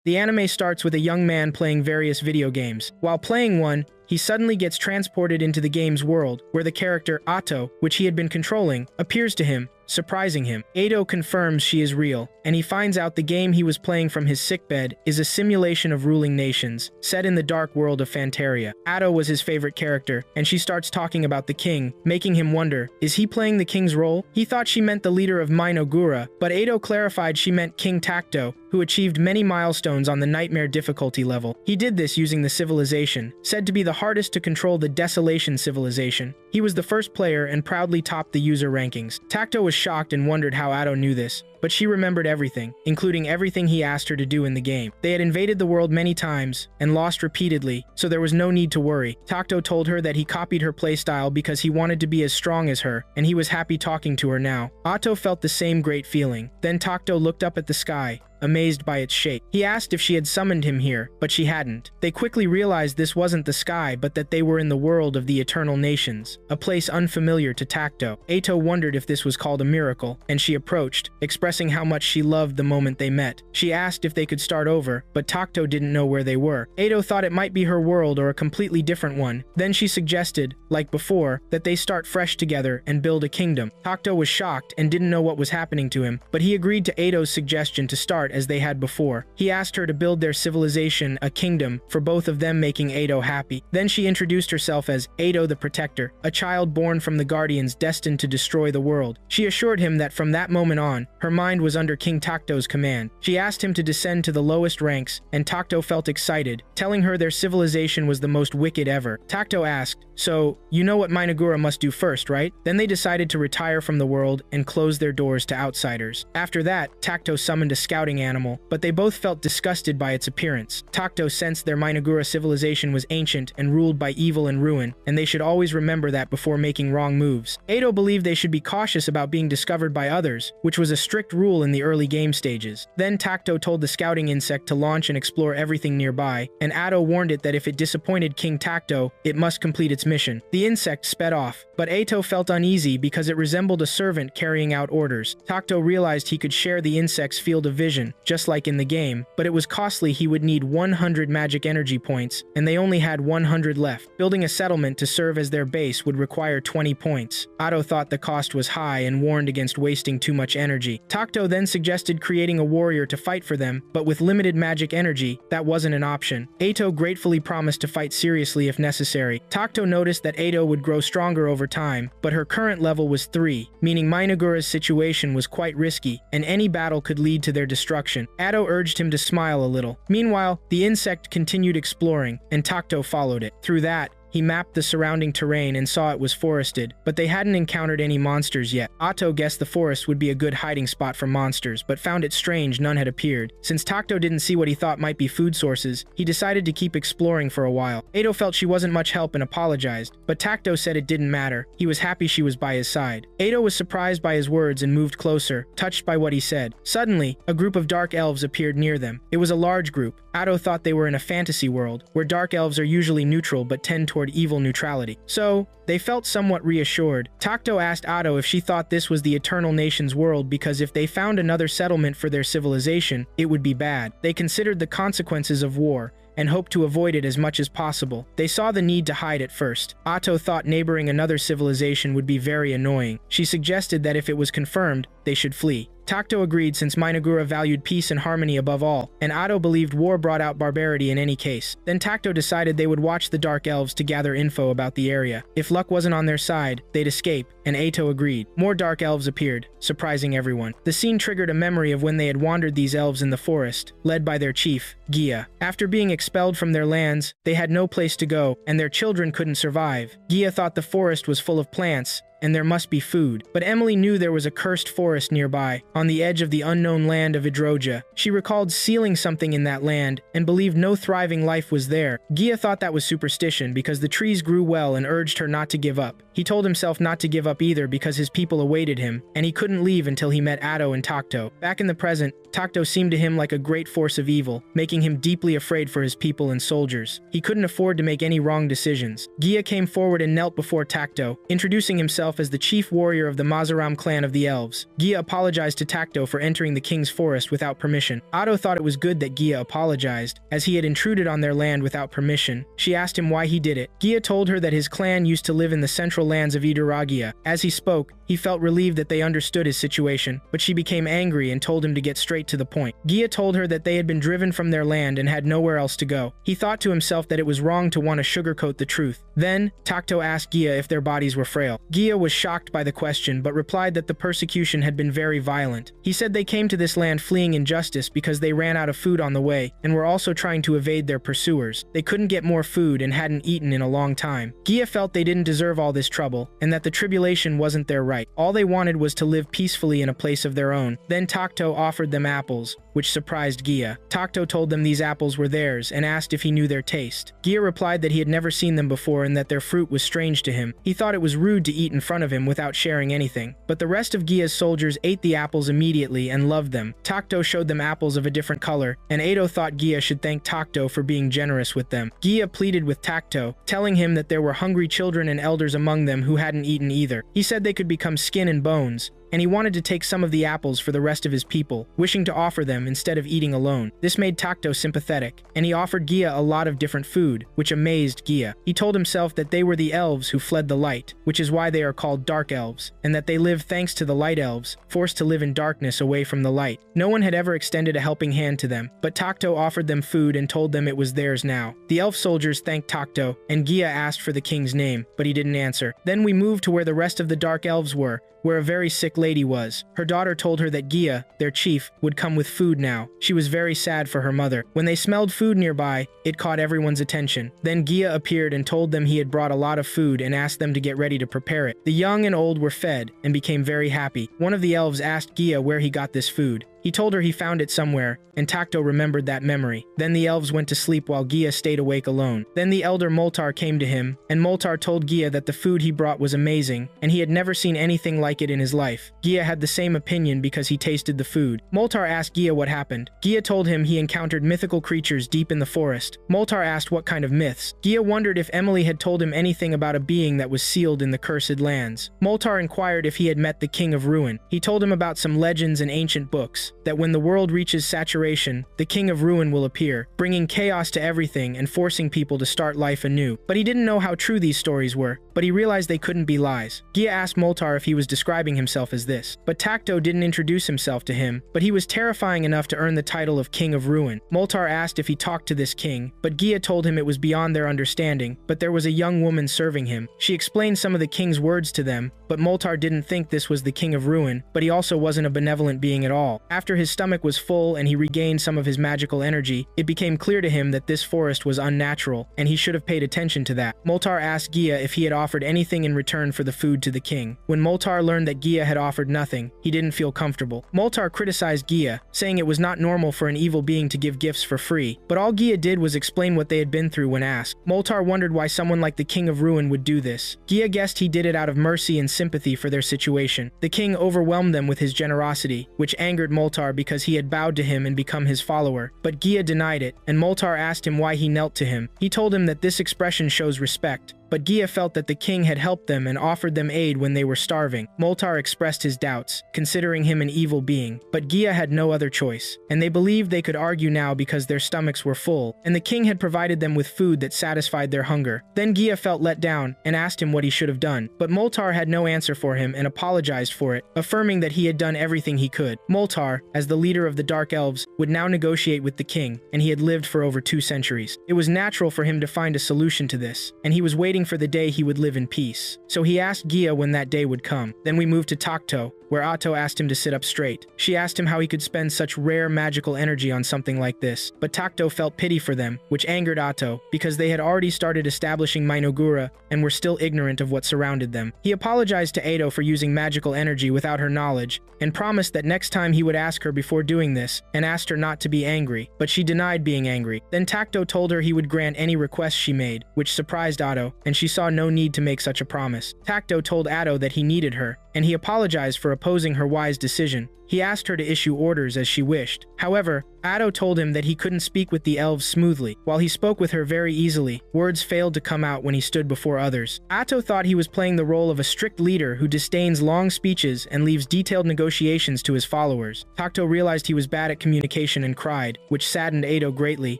The anime starts with a young man playing various video games. While playing one, he suddenly gets transported into the game's world, where the character Ato, which he had been controlling, appears to him, surprising him. Ato confirms she is real, and he finds out the game he was playing from his sickbed is a simulation of ruling nations, set in the dark world of Fantaria. Ato was his favorite character, and she starts talking about the king, making him wonder, is he playing the king's role? He thought she meant the leader of Minogura, but Ato clarified she meant King Tacto, who achieved many milestones on the Nightmare difficulty level. He did this using the civilization, said to be the hardest to control, the Desolation civilization. He was the first player and proudly topped the user rankings. Tacto was shocked and wondered how Ato knew this, but she remembered everything, including everything he asked her to do in the game. They had invaded the world many times and lost repeatedly, so there was no need to worry. Tacto told her that he copied her playstyle because he wanted to be as strong as her, and he was happy talking to her now. Ato felt the same great feeling. Then Tacto looked up at the sky, amazed by its shape. He asked if she had summoned him here, but she hadn't. They quickly realized this wasn't the sky, but that they were in the world of the Eternal Nations, a place unfamiliar to Tacto. Ato wondered if this was called a miracle, and she approached, expressing how much she loved the moment they met. She asked if they could start over, but Tacto didn't know where they were. Ato thought it might be her world or a completely different one. Then she suggested, like before, that they start fresh together and build a kingdom. Tacto was shocked and didn't know what was happening to him, but he agreed to Ato's suggestion to start as they had before. He asked her to build their civilization a kingdom for both of them, making Ato happy. Then she introduced herself as Ato the Protector, a child born from the Guardians destined to destroy the world. She assured him that from that moment on, her mind was under King Tacto's command. She asked him to descend to the lowest ranks, and Tacto felt excited, telling her their civilization was the most wicked ever. Tacto asked, "So, you know what Minogura must do first, right?" Then they decided to retire from the world and close their doors to outsiders. After that, Tacto summoned a scouting animal, but they both felt disgusted by its appearance. Tacto sensed their Minogura civilization was ancient and ruled by evil and ruin, and they should always remember that before making wrong moves. Ato believed they should be cautious about being discovered by others, which was a strict rule in the early game stages. Then Tacto told the scouting insect to launch and explore everything nearby, and Ato warned it that if it disappointed King Tacto, it must complete its mission. The insect sped off, but Ato felt uneasy because it resembled a servant carrying out orders. Tacto realized he could share the insect's field of vision, just like in the game, but it was costly. He would need 100 magic energy points, and they only had 100 left. Building a settlement to serve as their base would require 20 points. Ato thought the cost was high and warned against wasting too much energy. Tacto then suggested creating a warrior to fight for them, but with limited magic energy, that wasn't an option. Ato gratefully promised to fight seriously if necessary. Tacto noticed that Ato would grow stronger over time, but her current level was 3, meaning Minogura's situation was quite risky, and any battle could lead to their destruction. Ato urged him to smile a little. Meanwhile, the insect continued exploring, and Tacto followed it. Through that, he mapped the surrounding terrain and saw it was forested, but they hadn't encountered any monsters yet. Ato guessed the forest would be a good hiding spot for monsters, but found it strange none had appeared. Since Tacto didn't see what he thought might be food sources, he decided to keep exploring for a while. Ato felt she wasn't much help and apologized, but Tacto said it didn't matter. He was happy she was by his side. Ato was surprised by his words and moved closer, touched by what he said. Suddenly, a group of dark elves appeared near them. It was a large group. Ato thought they were in a fantasy world, where dark elves are usually neutral but tend toward evil neutrality. So, they felt somewhat reassured. Tacto asked Ato if she thought this was the Eternal Nations world because if they found another settlement for their civilization, it would be bad. They considered the consequences of war and hoped to avoid it as much as possible. They saw the need to hide at first. Ato thought neighboring another civilization would be very annoying. She suggested that if it was confirmed, they should flee. Tacto agreed since Minogura valued peace and harmony above all, and Ato believed war brought out barbarity in any case. Then Tacto decided they would watch the Dark Elves to gather info about the area. If luck wasn't on their side, they'd escape, and Ato agreed. More Dark Elves appeared, surprising everyone. The scene triggered a memory of when they had wandered these elves in the forest, led by their chief, Gia. After being expelled from their lands, they had no place to go, and their children couldn't survive. Gia thought the forest was full of plants, and there must be food. But Emily knew there was a cursed forest nearby, on the edge of the unknown land of Idroja. She recalled sealing something in that land, and believed no thriving life was there. Gia thought that was superstition because the trees grew well and urged her not to give up. He told himself not to give up either because his people awaited him, and he couldn't leave until he met Atto and Takto. Back in the present, Takto seemed to him like a great force of evil, making him deeply afraid for his people and soldiers. He couldn't afford to make any wrong decisions. Gia came forward and knelt before Takto, introducing himself as the chief warrior of the Mazaram clan of the elves. Gia apologized to Takto for entering the king's forest without permission. Atto thought it was good that Gia apologized, as he had intruded on their land without permission. She asked him why he did it. Gia told her that his clan used to live in the central lands of Idaragia. As he spoke, he felt relieved that they understood his situation, but she became angry and told him to get straight to the point. Gia told her that they had been driven from their land and had nowhere else to go. He thought to himself that it was wrong to want to sugarcoat the truth. Then, Takto asked Gia if their bodies were frail. Gia was shocked by the question, but replied that the persecution had been very violent. He said they came to this land fleeing injustice because they ran out of food on the way, and were also trying to evade their pursuers. They couldn't get more food and hadn't eaten in a long time. Gia felt they didn't deserve all this trouble, and that the tribulation wasn't their right. All they wanted was to live peacefully in a place of their own. Then Takto offered them apples, which surprised Gia. Takto told them these apples were theirs and asked if he knew their taste. Gia replied that he had never seen them before and that their fruit was strange to him. He thought it was rude to eat in front of him without sharing anything. But the rest of Gia's soldiers ate the apples immediately and loved them. Takto showed them apples of a different color, and Ado thought Gia should thank Takto for being generous with them. Gia pleaded with Takto, telling him that there were hungry children and elders among them who hadn't eaten either. He said they could become skin and bones, and he wanted to take some of the apples for the rest of his people, wishing to offer them instead of eating alone. This made Takto sympathetic, and he offered Gia a lot of different food, which amazed Gia. He told himself that they were the elves who fled the light, which is why they are called dark elves, and that they live thanks to the light elves, forced to live in darkness away from the light. No one had ever extended a helping hand to them, but Takto offered them food and told them it was theirs now. The elf soldiers thanked Takto, and Gia asked for the king's name, but he didn't answer. Then we moved to where the rest of the dark elves were, where a very sick lady was. Her daughter told her that Gia, their chief, would come with food now. She was very sad for her mother. When they smelled food nearby, it caught everyone's attention. Then Gia appeared and told them he had brought a lot of food and asked them to get ready to prepare it. The young and old were fed and became very happy. One of the elves asked Gia where he got this food. He told her he found it somewhere, and Takto remembered that memory. Then the elves went to sleep while Gia stayed awake alone. Then the elder Moltar came to him, and Moltar told Gia that the food he brought was amazing, and he had never seen anything like it in his life. Gia had the same opinion because he tasted the food. Moltar asked Gia what happened. Gia told him he encountered mythical creatures deep in the forest. Moltar asked what kind of myths. Gia wondered if Emily had told him anything about a being that was sealed in the cursed lands. Moltar inquired if he had met the King of Ruin. He told him about some legends and ancient books, that when the world reaches saturation, the King of Ruin will appear, bringing chaos to everything and forcing people to start life anew. But he didn't know how true these stories were, but he realized they couldn't be lies. Gia asked Moltar if he was describing himself as this, but Takto didn't introduce himself to him, but he was terrifying enough to earn the title of King of Ruin. Moltar asked if he talked to this king, but Gia told him it was beyond their understanding, but there was a young woman serving him. She explained some of the king's words to them, but Moltar didn't think this was the King of Ruin, but he also wasn't a benevolent being at all. After his stomach was full and he regained some of his magical energy, it became clear to him that this forest was unnatural, and he should have paid attention to that. Moltar asked Gia if he had offered anything in return for the food to the king. When Moltar learned that Gia had offered nothing, he didn't feel comfortable. Moltar criticized Gia, saying it was not normal for an evil being to give gifts for free, but all Gia did was explain what they had been through when asked. Moltar wondered why someone like the King of Ruin would do this. Gia guessed he did it out of mercy and sympathy for their situation. The king overwhelmed them with his generosity, which angered Moltar because he had bowed to him and become his follower. But Gia denied it, and Moltar asked him why he knelt to him. He told him that this expression shows respect, but Gia felt that the king had helped them and offered them aid when they were starving. Moltar expressed his doubts, considering him an evil being, but Gia had no other choice, and they believed they could argue now because their stomachs were full, and the king had provided them with food that satisfied their hunger. Then Gia felt let down and asked him what he should have done, but Moltar had no answer for him and apologized for it, affirming that he had done everything he could. Moltar, as the leader of the Dark Elves, would now negotiate with the king, and he had lived for over 2 centuries. It was natural for him to find a solution to this, and he was waiting for the day he would live in peace. So he asked Gia when that day would come. Then we moved to Takto, where Atto asked him to sit up straight. She asked him how he could spend such rare magical energy on something like this, but Takto felt pity for them, which angered Atto, because they had already started establishing Mainogura and were still ignorant of what surrounded them. He apologized to Edo for using magical energy without her knowledge, and promised that next time he would ask her before doing this, and asked her not to be angry, but she denied being angry. Then Takto told her he would grant any request she made, which surprised Atto, and she saw no need to make such a promise. Takto told Atto that he needed her, and he apologized for opposing her wise decision. He asked her to issue orders as she wished. However, Atto told him that he couldn't speak with the elves smoothly. While he spoke with her very easily, words failed to come out when he stood before others. Atto thought he was playing the role of a strict leader who disdains long speeches and leaves detailed negotiations to his followers. Takto realized he was bad at communication and cried, which saddened Edo greatly,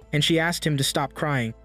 and she asked him to stop crying.